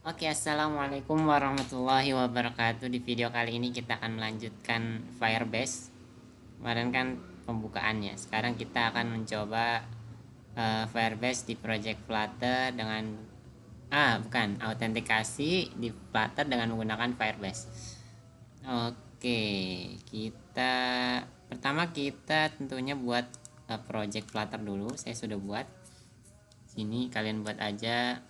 Oke, assalamualaikum warahmatullahi wabarakatuh. Di video kali ini kita akan melanjutkan Firebase. Kemarin kan pembukaannya. Sekarang kita akan mencoba Firebase di Project Flutter dengan bukan, autentikasi di Flutter dengan menggunakan Firebase. Oke, kita pertama kita tentunya buat Project Flutter dulu. Saya sudah buat. Sini kalian buat aja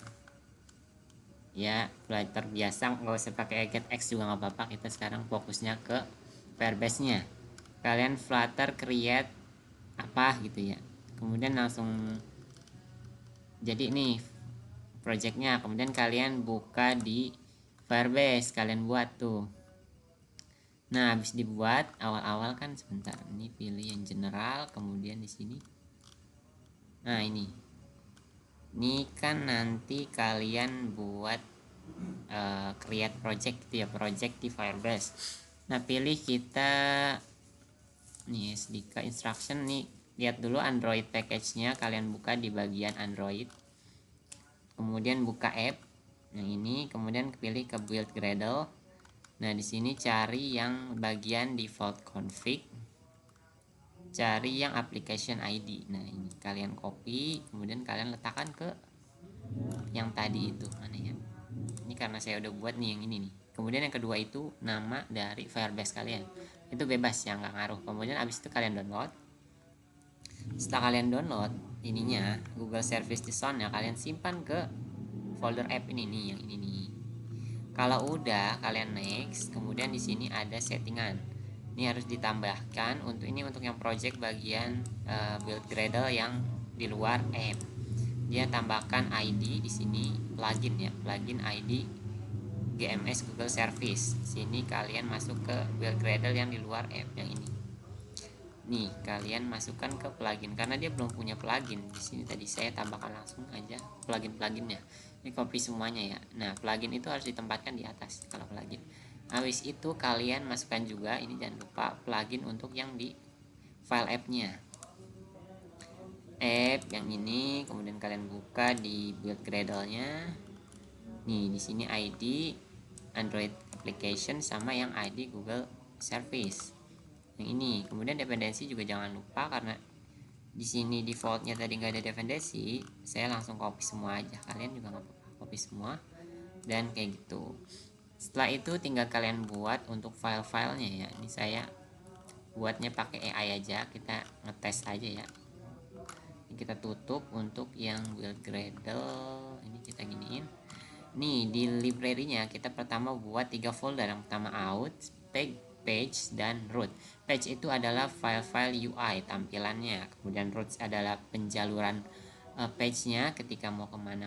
ya, Flutter biasa, nggak usah pakai X juga nggak apa-apa. Kita sekarang fokusnya ke Firebase nya. Kalian Flutter create apa gitu ya, kemudian langsung jadi nih projectnya. Kemudian kalian buka di Firebase, kalian buat tuh. Nah, habis dibuat awal-awal kan, sebentar, ini pilih yang general. Kemudian di sini, nah ini kan nanti kalian buat create project gitu ya, project di Firebase. Nah, pilih kita nih SDK instruction nih. Lihat dulu Android package-nya, kalian buka di bagian Android. Kemudian buka app. Nah, ini kemudian pilih ke build Gradle. Nah, di sini cari yang bagian default config. Cari yang application ID. Nah, ini kalian copy, kemudian kalian letakkan ke yang tadi itu. Mana ya? Ini karena saya udah buat nih yang ini nih. Kemudian yang kedua itu nama dari Firebase kalian. Itu bebas ya, nggak ngaruh. Kemudian abis itu kalian download. Setelah kalian download ininya, Google Service Design ya, kalian simpan ke folder app ini nih, yang ini nih. Kalau udah, kalian next. Kemudian di sini ada settingan. Ini harus ditambahkan untuk yang project bagian build Gradle yang di luar app. Dia tambahkan ID di sini, plugin ya, plugin ID GMS Google Service. Sini kalian masuk ke build Gradle yang di luar app yang ini. Nih, kalian masukkan ke plugin karena dia belum punya plugin. Di sini tadi saya tambahkan langsung aja plugin-pluginnya. Ini copy semuanya ya. Nah, plugin itu harus ditempatkan di atas kalau plugin. Habis itu kalian masukkan juga, ini jangan lupa, plugin untuk yang di file app-nya. App yang ini, kemudian kalian buka di build Gradle-nya. Nih, di sini ID Android application sama yang ID Google Service. Yang ini, kemudian dependensi juga jangan lupa, karena di sini defaultnya tadi nggak ada dependensi. Saya langsung copy semua aja, kalian juga nggak apa-apa copy semua dan kayak gitu. Setelah itu tinggal kalian buat untuk file-filenya ya. Ini saya buatnya pakai AI aja, kita ngetes aja ya. Ini kita tutup untuk yang build Gradle, ini kita giniin. Nih, di library-nya kita pertama buat 3 folder. Yang pertama out, page, dan root. Page itu adalah file-file UI tampilannya. Kemudian root adalah penjaluran page-nya ketika mau kemana,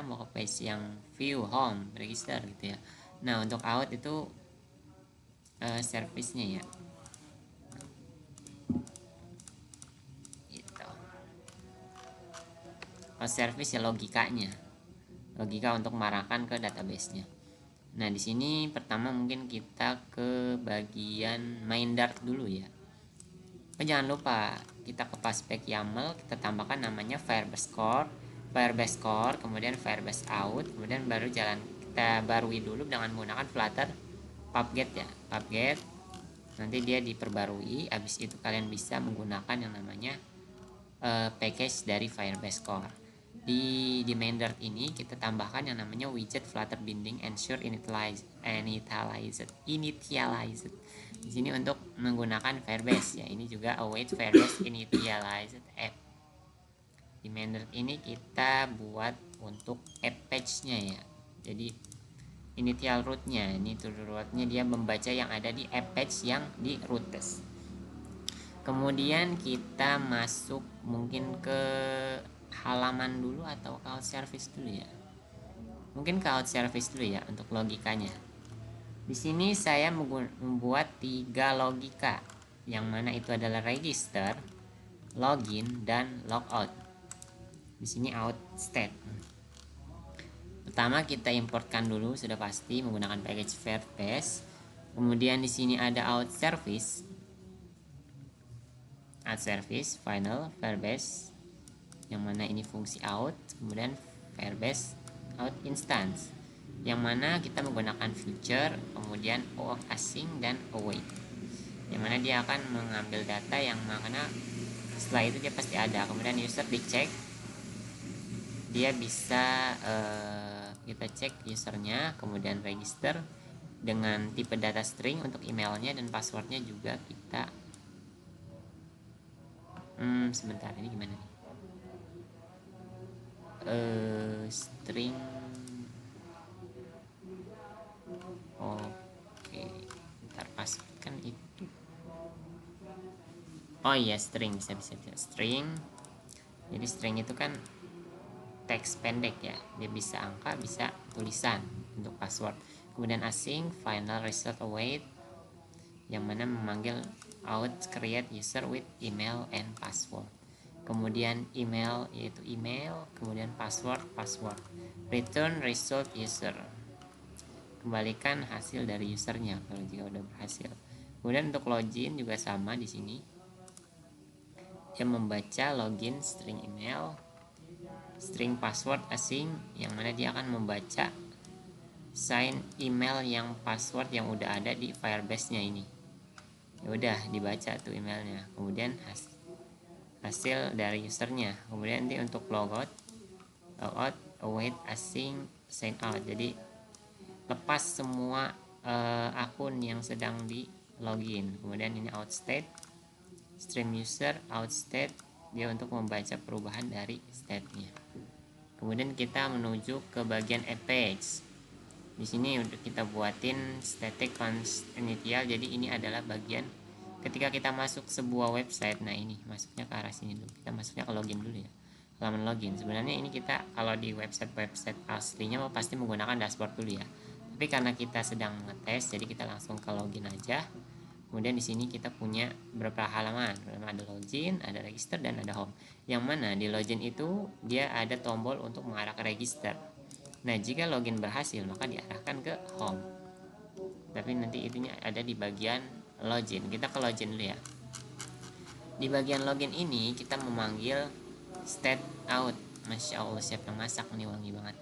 mau ke page yang view, home, register gitu ya. Nah, untuk out itu service-nya ya. Gitu. Service ya logikanya. Logika untuk mengarahkan ke database-nya. Nah, di sini pertama mungkin kita ke bagian main Dart dulu ya. Jangan lupa kita ke paspec YAML, kita tambahkan namanya Firebase Core, kemudian Firebase Out, kemudian baru kita barui dulu dengan menggunakan Flutter pubget ya, pubget. Nanti dia diperbarui. Habis itu kalian bisa menggunakan yang namanya package dari Firebase Core. Di main Dart ini kita tambahkan yang namanya widget Flutter binding ensure initialized. Di sini untuk menggunakan Firebase ya. Ini juga await Firebase initialized app. Di main Dart ini kita buat untuk app page-nya ya. Jadi initial root-nya, ini to root-nya dia membaca yang ada di app page yang di routes. Kemudian kita masuk mungkin ke halaman dulu atau cloud service dulu ya. Mungkin cloud service dulu ya untuk logikanya. Di sini saya membuat 3 logika, yang mana itu adalah register, login, dan logout. Di sini out state. Pertama kita importkan dulu, sudah pasti menggunakan package Firebase. Kemudian di sini ada out service, final Firebase, yang mana ini fungsi out, kemudian Firebase out instance. yang mana kita menggunakan future, kemudian of async dan await, yang mana dia akan mengambil data yang mana setelah itu dia pasti ada. Kemudian user dicek, dia bisa kita cek usernya, kemudian register dengan tipe data string untuk emailnya, dan passwordnya juga kita sebentar, ini gimana nih, string, oke, ntar password kan itu, oh iya string, bisa string. Jadi string itu kan teks pendek ya, dia bisa angka bisa tulisan untuk password. Kemudian async, final result await, yang mana memanggil out create user with email and password. Kemudian email yaitu email, kemudian password, return result user, kembalikan hasil dari usernya kalau jika udah berhasil. Kemudian untuk login juga sama di sini, dia membaca login string email, string password async, yang mana dia akan membaca sign email yang password yang udah ada di Firebase-nya ini. Ya udah dibaca tuh emailnya, kemudian hasil dari usernya. Kemudian nanti untuk logout, await, async, sign out. Jadi lepas semua akun yang sedang di login. Kemudian ini out state, stream user, out state, dia untuk membaca perubahan dari state-nya. Kemudian kita menuju ke bagian app page. Di sini udah kita buatin static const initial. Jadi ini adalah bagian ketika kita masuk sebuah website. Nah ini masuknya ke arah sini dulu, kita masuknya ke login dulu ya, halaman login. Sebenarnya ini kita kalau di website aslinya pasti menggunakan dashboard dulu ya, tapi karena kita sedang ngetes jadi kita langsung ke login aja. Kemudian di sini kita punya beberapa halaman, ada login, ada register, dan ada home. Yang mana di login itu dia ada tombol untuk mengarah ke register. Nah jika login berhasil maka diarahkan ke home, tapi nanti itunya ada di bagian login. Kita ke login dulu ya. Di bagian login ini kita memanggil state out. Masya Allah, siapa yang masak nih, wangi banget.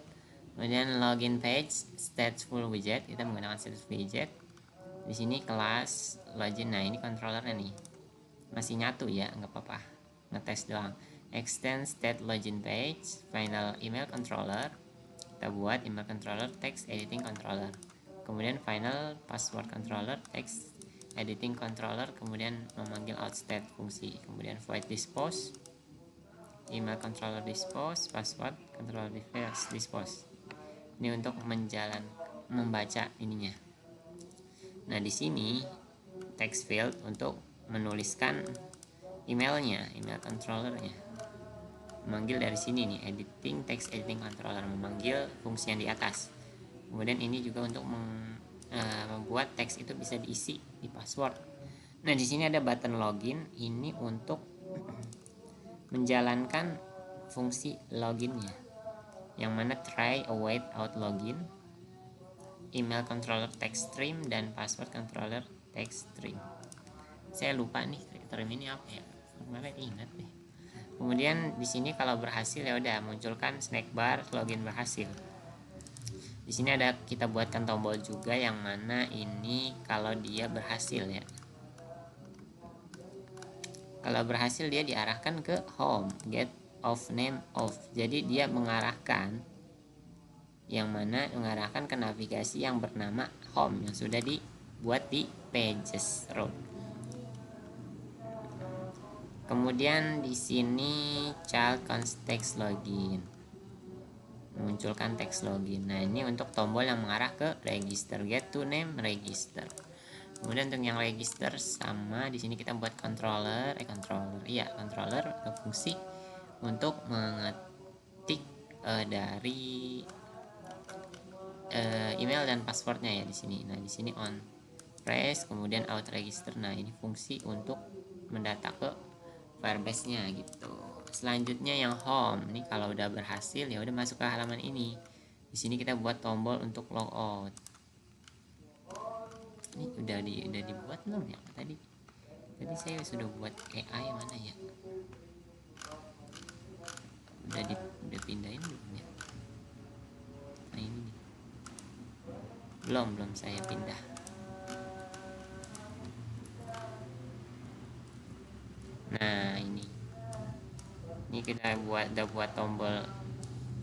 Kemudian login page, stateful widget, kita menggunakan stateful widget. Di sini kelas login. Nah ini controllernya nih, masih nyatu ya, nggak apa-apa, ngetes doang. Extend state login page, final email controller, kita buat email controller text editing controller. Kemudian final password controller text editing controller, kemudian memanggil outstate fungsi. Kemudian void dispose, email controller dispose, password controller dispose. Ini untuk membaca ininya. Nah di sini text field untuk menuliskan emailnya, email controllernya, memanggil dari sini nih, editing text editing controller, memanggil fungsi yang di atas. Kemudian ini juga untuk membuat teks itu bisa diisi di password. Nah di sini ada button login, ini untuk menjalankan fungsi loginnya, yang mana try, await, out login, email controller text stream, dan password controller text stream. Saya lupa nih term ini apa ya, kemarin ingat deh. Kemudian di sini kalau berhasil ya udah munculkan snack bar login berhasil. Di sini ada kita buatkan tombol juga, yang mana ini kalau dia berhasil ya. Kalau berhasil dia diarahkan ke home, get of name of. Jadi dia mengarahkan, yang mana mengarahkan ke navigasi yang bernama home yang sudah dibuat di pages row. Kemudian di sini child context login, munculkan teks login. Nah ini untuk tombol yang mengarah ke register, get to name register. Kemudian untuk yang register sama, di sini kita buat controller fungsi untuk mengetik dari email dan passwordnya ya di sini. Nah di sini on press, kemudian out register. Nah ini fungsi untuk mendata ke Firebase-nya gitu. Selanjutnya yang home, nih kalau udah berhasil ya udah masuk ke halaman ini. Di sini kita buat tombol untuk logout. Ini udah dibuat belum ya tadi? Tadi saya sudah buat AI mana ya? Udah pindahin belum ya? Nah ini nih. belum saya pindah. Nah, ini kita udah buat tombol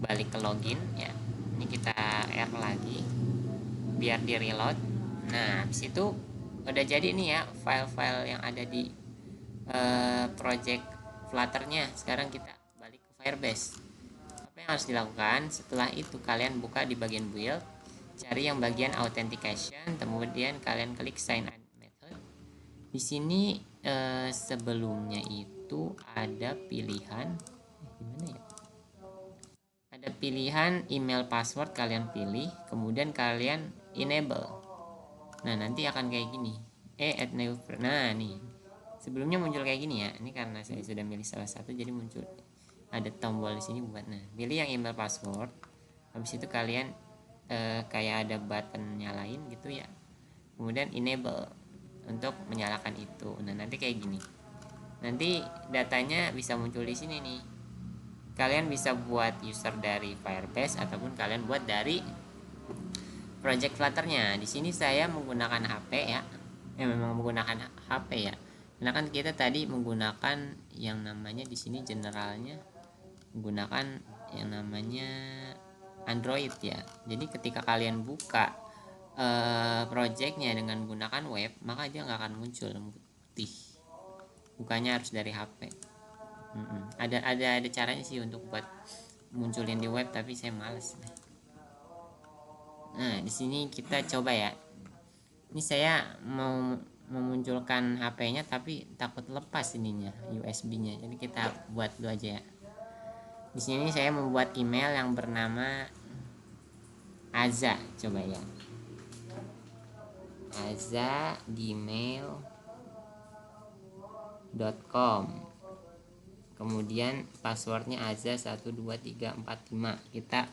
balik ke login ya. Ini kita R lagi biar di reload. Nah, habis itu udah jadi nih ya file-file yang ada di project Flutternya. Sekarang kita balik ke Firebase. Apa yang harus dilakukan? Setelah itu kalian buka di bagian build, cari yang bagian authentication, kemudian kalian klik sign in method. Di sini sebelumnya itu ada pilihan gimana ya? Ada pilihan email password, kalian pilih, kemudian kalian enable. Nah, nanti akan kayak gini. Add new. Nah, nih. Sebelumnya muncul kayak gini ya. Ini karena saya sudah milih salah satu jadi muncul ada tombol di sini buat. Nah, pilih yang email password. Habis itu kalian kayak ada button nyalain gitu ya. Kemudian enable untuk menyalakan itu. Nah, nanti kayak gini. Nanti datanya bisa muncul di sini nih. Kalian bisa buat user dari Firebase ataupun kalian buat dari project Flutternya. Di sini saya menggunakan HP ya. Memang menggunakan HP ya. Karena kan kita tadi menggunakan yang namanya di sini generalnya menggunakan yang namanya Android ya. Jadi ketika kalian buka projectnya dengan menggunakan web, maka dia nggak akan muncul putih. Bukanya harus dari HP. Ada caranya sih untuk buat munculin di web, tapi saya males. Nah, di sini kita coba ya. Ini saya mau memunculkan HP-nya tapi takut lepas ininya USB-nya. Jadi kita buat dulu aja ya. Di sini saya membuat email yang bernama Aza, coba ya. aza@gmail.com. Kemudian passwordnya aza12345.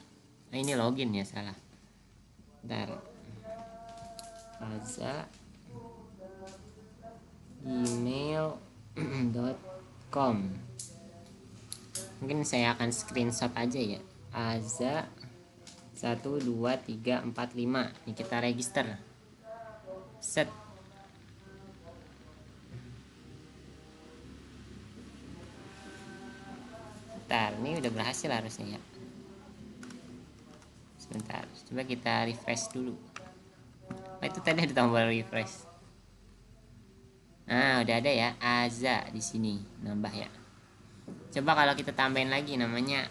Ini login ya, salah. Bentar. aza@gmail.com. Mungkin saya akan screenshot aja ya. aza12345. Ini kita register. Set. Bentar, ini udah berhasil harusnya ya. Sebentar, coba kita refresh dulu. Oh, itu tadi ada tombol refresh. Nah, udah ada ya Aza di sini, nambah ya. Coba kalau kita tambahin lagi namanya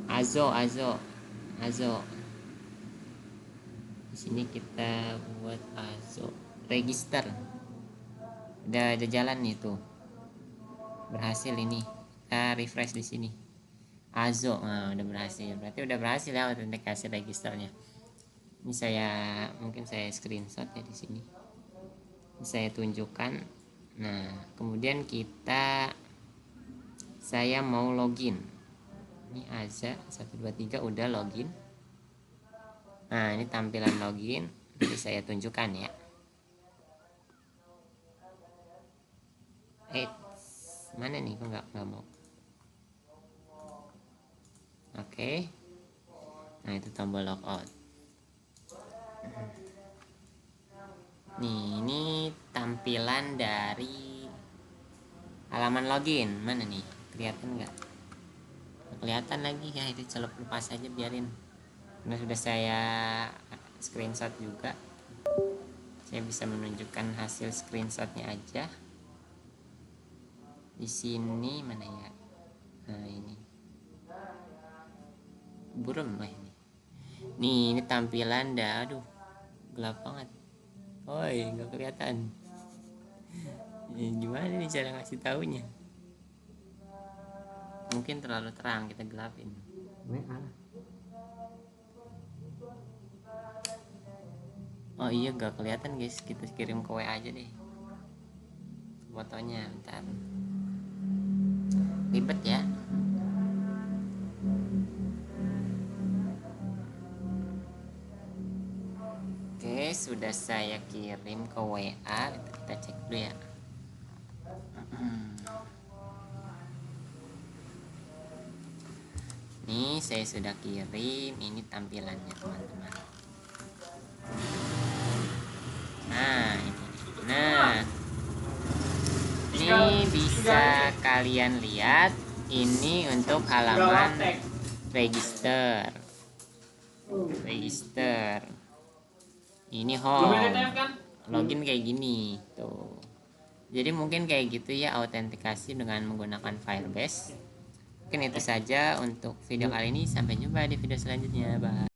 Azo. Di sini kita buat Azo. Register. Udah jalan nih tuh. Berhasil ini. Kita refresh di sini. Azo, nah, udah berhasil. Berarti udah berhasil ya autentikasi registernya. Ini mungkin saya screenshot ya di sini. Ini saya tunjukkan. Nah, kemudian saya mau login. Ini Aza 123 udah login. Nah, ini tampilan login. Nanti saya tunjukkan ya. Mana nih, kok nggak mau. Oke. Nah, itu tombol logout. Nih, ini tampilan dari halaman login. Mana nih? Kelihatan nggak? Kelihatan lagi ya, itu celup lepas aja biarin. Karena sudah saya screenshot juga. Saya bisa menunjukkan hasil screenshotnya aja. Di sini mana ya? Nah, ini. Burem lah ini. Ini tampilan aduh, gelap banget. Oi, nggak kelihatan. Gimana nih cara ngasih taunya? Mungkin terlalu terang, kita gelapin. Oh iya, nggak kelihatan guys. Kita kirim ke WA aja deh fotonya, bentar. Ribet ya. Oke, sudah saya kirim ke WA. Kita cek dulu ya. Nih saya sudah kirim, ini tampilannya teman-teman. Nah ini bisa kalian lihat, ini untuk halaman register. Ini home, login kayak gini tuh. Jadi mungkin kayak gitu ya autentikasi dengan menggunakan Firebase. Mungkin itu saja untuk video kali ini, sampai jumpa di video selanjutnya. Bye.